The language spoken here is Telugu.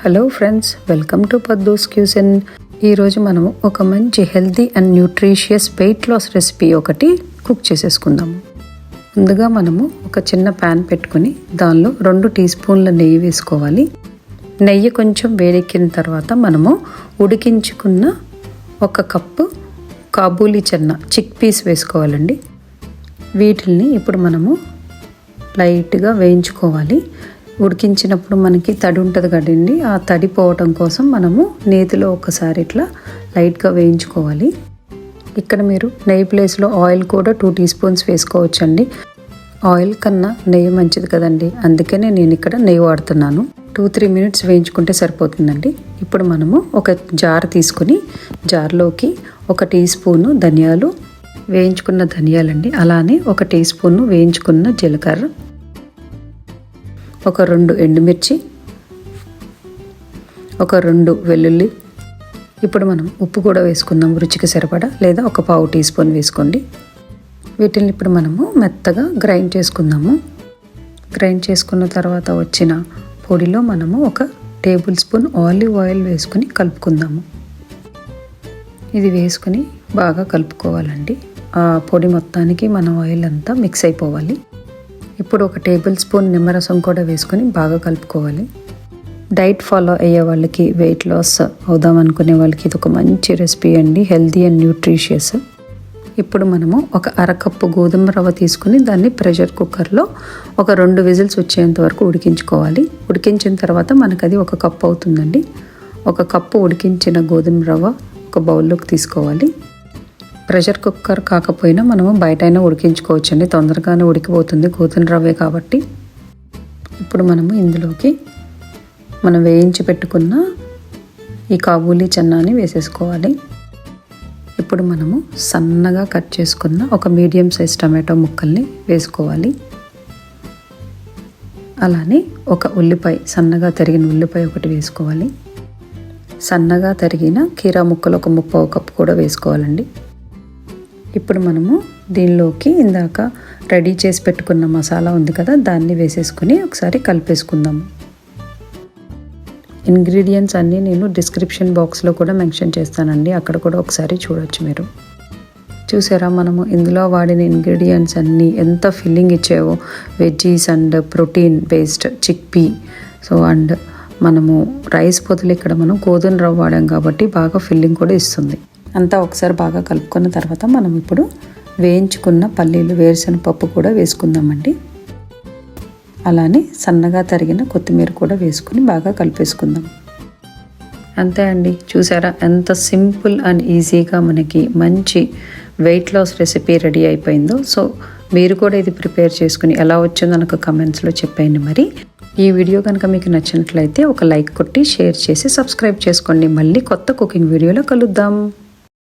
Hello friends, welcome to Paddu's cuisine. ఈరోజు మనము ఒక మంచి healthy and nutritious weight loss recipe ఒకటి కుక్ చేసేసుకుందాము. ముందుగా మనము ఒక చిన్న ప్యాన్ పెట్టుకుని దానిలో 2 టీ స్పూన్ల నెయ్యి వేసుకోవాలి. నెయ్యి కొంచెం వేడెక్కిన తర్వాత మనము ఉడికించుకున్న 1 కప్పు కాబూలీ చెన్న చిక్ పీస్ వేసుకోవాలండి. వీటిల్ని ఇప్పుడు మనము లైట్గా వేయించుకోవాలి. ఉడికించినప్పుడు మనకి తడి ఉంటుంది కదండి, ఆ తడి పోవటం కోసం మనము నేతిలో ఒకసారి ఇట్లా లైట్గా వేయించుకోవాలి. ఇక్కడ మీరు నెయ్యి ప్లేస్లో ఆయిల్ కూడా 2 టీ స్పూన్స్ వేసుకోవచ్చండి. ఆయిల్ కన్నా నెయ్యి మంచిది కదండి, అందుకనే నేను ఇక్కడ నెయ్యి వాడుతున్నాను. 2-3 మినిట్స్ వేయించుకుంటే సరిపోతుందండి. ఇప్పుడు మనము ఒక జార్ తీసుకుని జార్లోకి 1 టీ స్పూను ధనియాలు, వేయించుకున్న ధనియాలండి, అలానే 1 టీ స్పూను వేయించుకున్న జీలకర్ర, ఒక 2 ఎండుమిర్చి, ఒక 2 వెల్లుల్లి. ఇప్పుడు మనం ఉప్పు కూడా వేసుకుందాం రుచికి సరిపడా, లేదా 1 పావు టీ స్పూన్ వేసుకోండి. వీటిని ఇప్పుడు మనము మెత్తగా గ్రైండ్ చేసుకుందాము. గ్రైండ్ చేసుకున్న తర్వాత వచ్చిన పొడిలో మనము 1 టేబుల్ స్పూన్ ఆలివ్ ఆయిల్ వేసుకుని కలుపుకుందాము. ఇది వేసుకుని బాగా కలుపుకోవాలండి. ఆ పొడి మొత్తానికి మన ఆయిల్ అంతా మిక్స్ అయిపోవాలి. ఇప్పుడు 1 టేబుల్ స్పూన్ నిమ్మరసం కూడా వేసుకొని బాగా కలుపుకోవాలి. డైట్ ఫాలో అయ్యే వాళ్ళకి, వెయిట్ లాస్ అవుదాం అనుకునే వాళ్ళకి ఇది ఒక మంచి రెసిపీ అండి, హెల్తీ అండ్ న్యూట్రిషియస్. ఇప్పుడు మనము 1 అరకప్పు గోధుమ రవ్వ తీసుకుని దాన్ని ప్రెషర్ కుక్కర్లో ఒక 2 విజిల్స్ వచ్చేంత వరకు ఉడికించుకోవాలి. ఉడికించిన తర్వాత మనకు అది 1 కప్పు అవుతుందండి. 1 కప్పు ఉడికించిన గోధుమ రవ్వ ఒక బౌల్లోకి తీసుకోవాలి. ప్రెషర్ కుక్కర్ కాకపోయినా మనము బయటైనా ఉడికించుకోవచ్చండి, తొందరగానే ఉడికిపోతుంది గోధుమ రవ్వే కాబట్టి. ఇప్పుడు మనము ఇందులోకి మనం వేయించి పెట్టుకున్న ఈ కాబూలీ చెన్నాని వేసేసుకోవాలి. ఇప్పుడు మనము సన్నగా కట్ చేసుకున్న 1 మీడియం సైజ్ టమాటో ముక్కల్ని వేసుకోవాలి. అలానే 1 ఉల్లిపాయ, సన్నగా తరిగిన ఉల్లిపాయ 1 వేసుకోవాలి. సన్నగా తరిగిన కీరా ముక్కలు 1 ముప్పావు కప్పు కూడా వేసుకోవాలండి. ఇప్పుడు మనము దీనిలోకి ఇందాక రెడీ చేసి పెట్టుకున్న మసాలా ఉంది కదా, దాన్ని వేసేసుకుని ఒకసారి కలిపేసుకుందాము. ఇంగ్రీడియంట్స్ అన్నీ నేను డిస్క్రిప్షన్ బాక్స్లో కూడా మెన్షన్ చేస్తానండి, అక్కడ కూడా ఒకసారి చూడొచ్చు మీరు. చూసారా, మనము ఇందులో వాడిన ఇంగ్రీడియంట్స్ అన్నీ ఎంత ఫిల్లింగ్ ఇచ్చావో. Veggies and protein based chickpea. And మనము రైస్ బదులు ఇక్కడ మనం గోధుమ రవ్వ వాడాం కాబట్టి బాగా ఫిల్లింగ్ కూడా ఇస్తుంది. అంతా ఒకసారి బాగా కలుపుకున్న తర్వాత మనం ఇప్పుడు వేయించుకున్న పల్లీలు, వేరుశనగ పప్పు కూడా వేసుకుందామండి. అలానే సన్నగా తరిగిన కొత్తిమీర కూడా వేసుకుని బాగా కలిపేసుకుందాం. అంతే అండి, చూసారా ఎంత సింపుల్ అండ్ ఈజీగా మనకి మంచి వెయిట్ లాస్ రెసిపీ రెడీ అయిపోయిందో. మీరు కూడా ఇది ప్రిపేర్ చేసుకుని ఎలా వచ్చిందో నాకు కమెంట్స్లో చెప్పండి. మరి ఈ వీడియో కనుక మీకు నచ్చినట్లయితే ఒక లైక్ కొట్టి షేర్ చేసి సబ్స్క్రైబ్ చేసుకోండి. మళ్ళీ కొత్త కుకింగ్ వీడియోలో కలుద్దాం.